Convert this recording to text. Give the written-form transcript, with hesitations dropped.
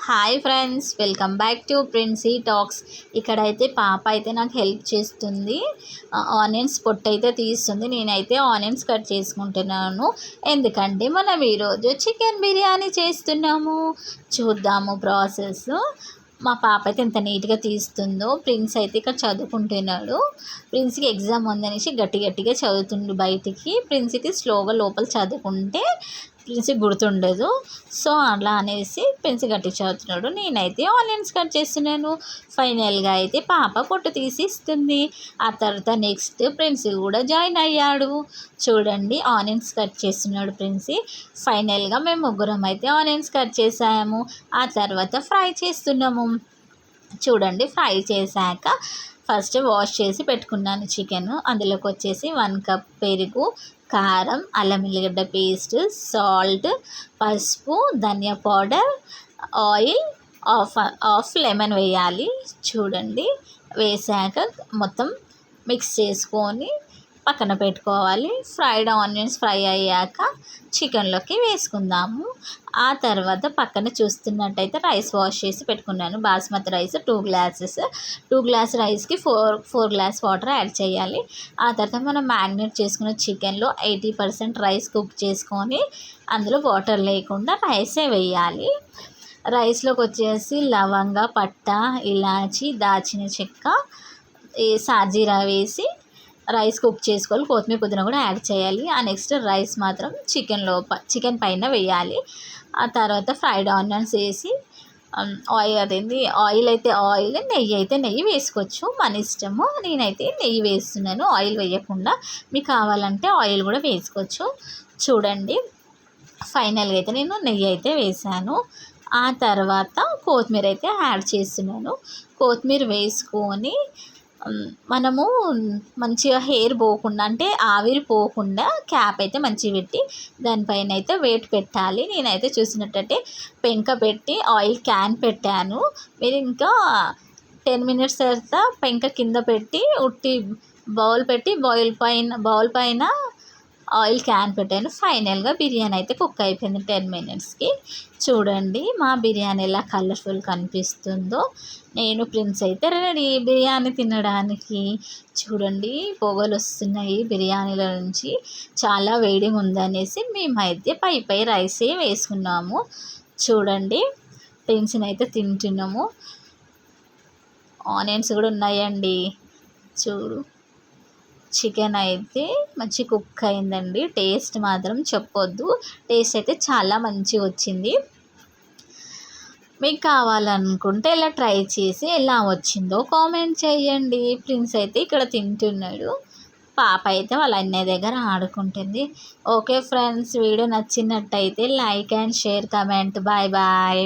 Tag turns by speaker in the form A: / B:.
A: Hi friends, welcome back to Princy talks. ఇక్కడైతే పాప అయితే నాకు హెల్ప్ చేస్తుంది. ఆనియన్స్ పొట్టు అయితే తీస్తుంది. నేనైతే ఆనియన్స్ కట్ చేసుకుంటున్నాను. ఎందుకంటే మనం ఈరోజు చికెన్ బిర్యానీ చేస్తున్నాము. చూద్దాము ప్రాసెస్. మా పాప అయితే ఎంత నీట్గా తీస్తుందో. ప్రిన్స్ అయితే ఇక్కడ చదువుకుంటున్నాడు. ప్రిన్స్కి ఎగ్జామ్ ఉందనేసి గట్టిగా చదువుతుండు బయటికి. ప్రిన్స్కి స్లోగా లోపల చదువుకుంటే ప్రిన్స్కి గుర్తుండదు. సో అలా అనేసి ప్రిన్స్ గట్టి చదువుతున్నాడు. నేనైతే ఆనియన్స్ కట్ చేస్తున్నాను. ఫైనల్గా అయితే పాప పొట్టు తీసి ఇస్తుంది. ఆ తర్వాత నెక్స్ట్ ప్రిన్స్ కూడా జాయిన్ అయ్యాడు. చూడండి, ఆనియన్స్ కట్ చేస్తున్నాడు ప్రిన్స్. ఫైనల్గా మేము ముగ్గురం అయితే ఆనియన్స్ కట్ చేసాము. ఆ తర్వాత ఫ్రై చేస్తున్నాము. చూడండి, ఫ్రై చేశాక ఫస్ట్ వాష్ చేసి పెట్టుకున్నాను చికెన్. అందులోకి వచ్చేసి 1 కప్ పెరుగు, కారం, అల్లం ఎల్లిగడ్డ పేస్ట్, సాల్ట్, పసుపు, ధనియా పౌడర్, ఆయిల్, హాఫ్ లెమన్ వేయాలి. చూడండి, వేసాక మొత్తం మిక్స్ చేసుకొని పక్కన పెట్టుకోవాలి. ఫ్రైడ్ ఆనియన్స్ ఫ్రై అయ్యాక చికెన్లోకి వేసుకుందాము. ఆ తర్వాత పక్కన చూస్తున్నట్టయితే రైస్ వాష్ చేసి పెట్టుకున్నాను. Basmati rice 2 glasses. 2 గ్లాస్ రైస్కి 4 గ్లాస్ వాటర్ యాడ్ చేయాలి. ఆ తర్వాత మనం మ్యారినేట్ చేసుకున్న చికెన్లో 80% రైస్ కుక్ చేసుకొని అందులో వాటర్ లేకుండా రైసే వేయాలి. రైస్లోకి వచ్చేసి లవంగ, పట్ట, ఇలాచి, దాచిన చెక్క, సాజీరా వేసి రైస్ కుక్ చేసుకోవాలి. కొత్తిమీర, పుదీనా కూడా యాడ్ చేయాలి. ఆ నెక్స్ట్ రైస్ మాత్రం చికెన్ పైన వేయాలి. ఆ తర్వాత ఫ్రైడ్ ఆనియన్స్ వేసి ఆయిల్ అయితే ఆయిల్, నెయ్యి అయితే నెయ్యి వేసుకోవచ్చు, మన ఇష్టము. నేనైతే నెయ్యి వేస్తున్నాను, ఆయిల్ వేయకుండా. మీకు కావాలంటే ఆయిల్ కూడా వేసుకోవచ్చు. చూడండి, ఫైనల్గా అయితే నేను నెయ్యి అయితే వేసాను. ఆ తర్వాత కొత్తిమీర అయితే యాడ్ చేస్తున్నాను. కొత్తిమీర వేసుకొని మనము మంచిగా హెయిర్ పోకుండా, అంటే ఆవిరి పోకుండా క్యాప్ అయితే మంచిగా పెట్టి దానిపైన అయితే వెయిట్ పెట్టాలి. నేనైతే చూసినట్టయితే పెంక పెట్టి ఆయిల్ క్యాన్ పెట్టాను. మీరు ఇంకా 10 మినిట్స్ తర్వాత పెంక కింద పెట్టి ఉట్టి బౌల్ పైన ఆయిల్ క్యాన్ పెట్టాను. ఫైనల్గా బిర్యానీ అయితే కుక్ అయిపోయింది 10 మినిట్స్కి. చూడండి, మా బిర్యానీ ఎలా కలర్ఫుల్ కనిపిస్తుందో. నేను ప్రిన్స్ అయితే రెడీ బిర్యానీ తినడానికి. చూడండి, పొగలు వస్తున్నాయి బిర్యానీల నుంచి. చాలా వేడిగా ఉందనేసి మేమైతే పై రైసే వేసుకున్నాము. చూడండి, ప్రిన్స్ని అయితే తింటున్నాము. ఆనియన్స్ కూడా ఉన్నాయండి. చూడు, చికెన్ అయితే మంచి కుక్ అయిందండి. టేస్ట్ మాత్రం చెప్పొద్దు. టేస్ట్ అయితే చాలా మంచిగా వచ్చింది. మీకు కావాలనుకుంటే ఇలా ట్రై చేసి ఎలా వచ్చిందో కామెంట్ చేయండి. ప్రిన్స్ అయితే ఇక్కడ తింటున్నాడు. పాప అయితే వాళ్ళ అన్నయ్య దగ్గర ఆడుకుంటుంది. ఓకే ఫ్రెండ్స్, వీడియో నచ్చినట్టయితే like and share, comment. Bye bye.